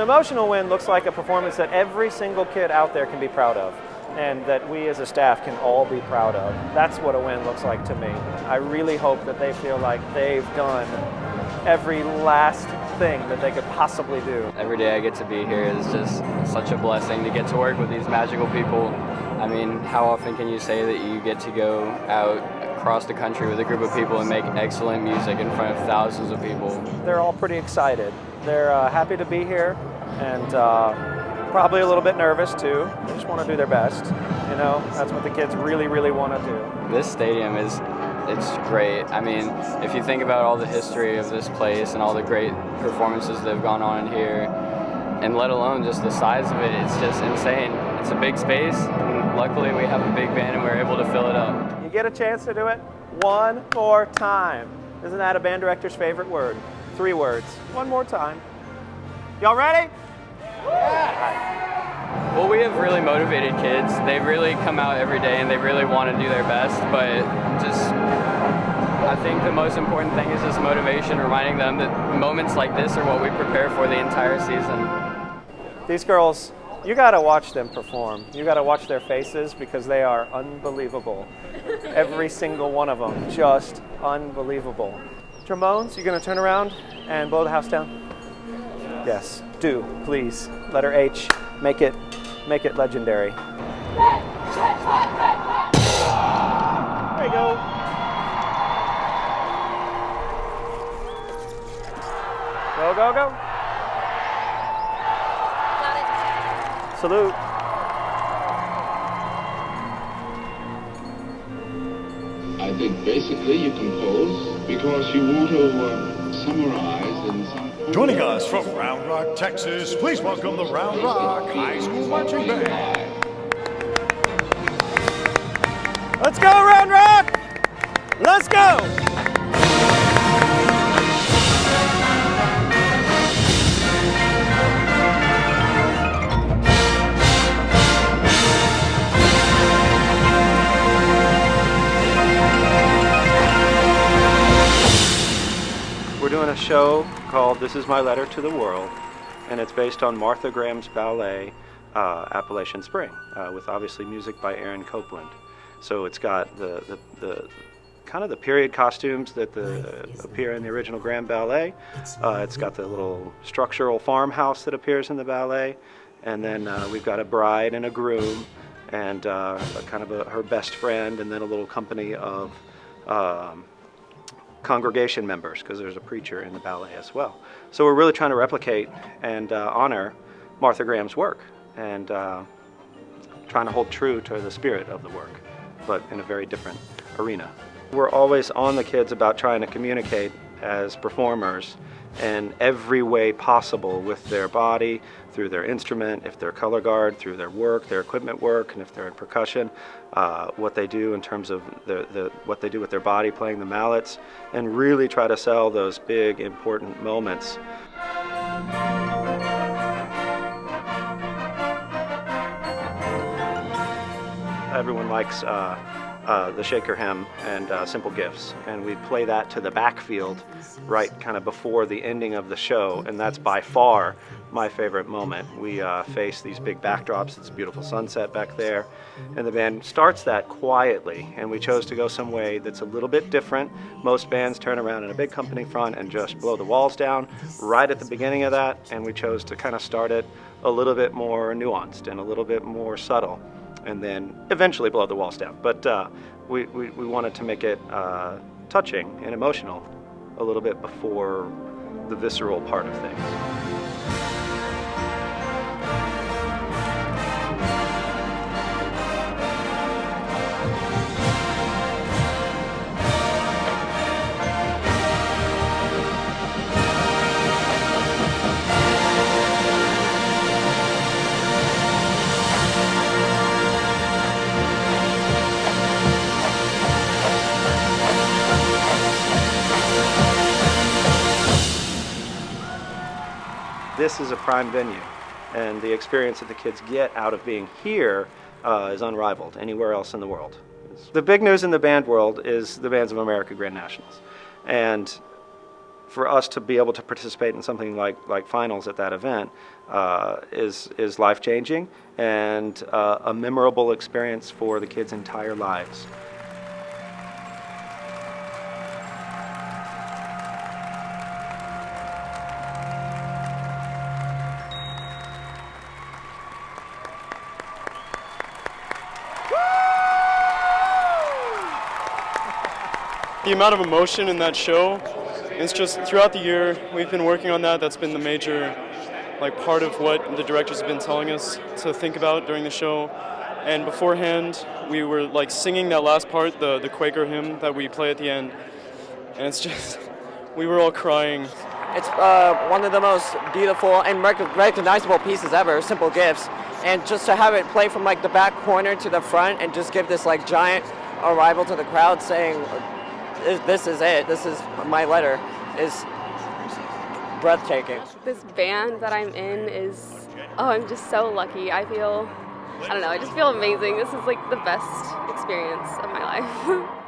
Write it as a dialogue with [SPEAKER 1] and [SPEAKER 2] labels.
[SPEAKER 1] emotional win looks like a performance that every single kid out there can be proud of, and that we as a staff can all be proud of. That's what a win looks like to me. I really hope that they feel like they've done every last thing that they could possibly do.
[SPEAKER 2] Every day I get to be here is just such a blessing to get to work with these magical people. I mean, how often can you say that you get to go out across the country with a group of people and make excellent music in front of thousands of people?
[SPEAKER 1] They're all pretty excited. They're happy to be here, and probably a little bit nervous too. They just want to do their best. You know, that's what the kids really, really want to do.
[SPEAKER 2] This stadium it's great. I mean, if you think about all the history of this place and all the great performances that have gone on in here, and let alone just the size of it, it's just insane. It's a big space, and luckily we have a big band and we're able to fill it up.
[SPEAKER 1] You get a chance to do it one more time. Isn't that a band director's favorite word? 3 words. One more time. Y'all ready?
[SPEAKER 2] Yeah. Well, we have really motivated kids. They really come out every day and they really want to do their best, but I think the most important thing is just motivation, reminding them that moments like this are what we prepare for the entire season.
[SPEAKER 1] These girls, you gotta watch them perform. You gotta watch their faces because they are unbelievable. Every single one of them, just unbelievable. Trombones, you gonna turn around and blow the house down? Yes, do, please. Letter H, make it legendary. There you go. Go, go, go. Salute.
[SPEAKER 3] I think basically you compose because you want to summarize in some...
[SPEAKER 4] Joining us from Round Rock, Texas, please welcome the Round Rock High School Marching Band.
[SPEAKER 1] Let's go, Round Rock! Let's go! We're doing a show called This Is My Letter to the World, and it's based on Martha Graham's ballet, Appalachian Spring, with obviously music by Aaron Copland. So it's got the kind of the period costumes that appear in the original Graham ballet. It's got the little structural farmhouse that appears in the ballet, and then we've got a bride and a groom, and her best friend, and then a little company of congregation members, because there's a preacher in the ballet as well. So we're really trying to replicate and honor Martha Graham's work, and trying to hold true to the spirit of the work, but in a very different arena. We're always on the kids about trying to communicate as performers in every way possible with their body, through their instrument, if they're color guard, through their work, their equipment work, and if they're in percussion, what they do in terms of what they do with their body playing the mallets, and really try to sell those big, important moments. Everyone likes the Shaker Hymn and Simple Gifts, and we play that to the backfield right kind of before the ending of the show, and that's by far my favorite moment. We face these big backdrops. It's a beautiful sunset back there, and the band starts that quietly, and we chose to go some way that's a little bit different. Most bands turn around in a big company front and just blow the walls down right at the beginning of that, and we chose to kind of start it a little bit more nuanced and a little bit more subtle, and then eventually blow the walls down. But we wanted to make it touching and emotional a little bit before the visceral part of things. This is a prime venue, and the experience that the kids get out of being here is unrivaled anywhere else in the world. The big news in the band world is the Bands of America Grand Nationals. And for us to be able to participate in something like finals at that event is life-changing and a memorable experience for the kids' entire lives.
[SPEAKER 5] The amount of emotion in that show, it's just throughout the year we've been working on that. That's been the major part of what the directors have been telling us to think about during the show. And beforehand we were singing that last part, the Quaker hymn that we play at the end, and it's just, we were all crying.
[SPEAKER 6] It's one of the most beautiful and recognizable pieces ever, Simple Gifts, and just to have it play from the back corner to the front and just give this giant arrival to the crowd saying, this is it, this is my letter, is breathtaking.
[SPEAKER 7] This band that I'm in is, I'm just so lucky. I just feel amazing. This is the best experience of my life.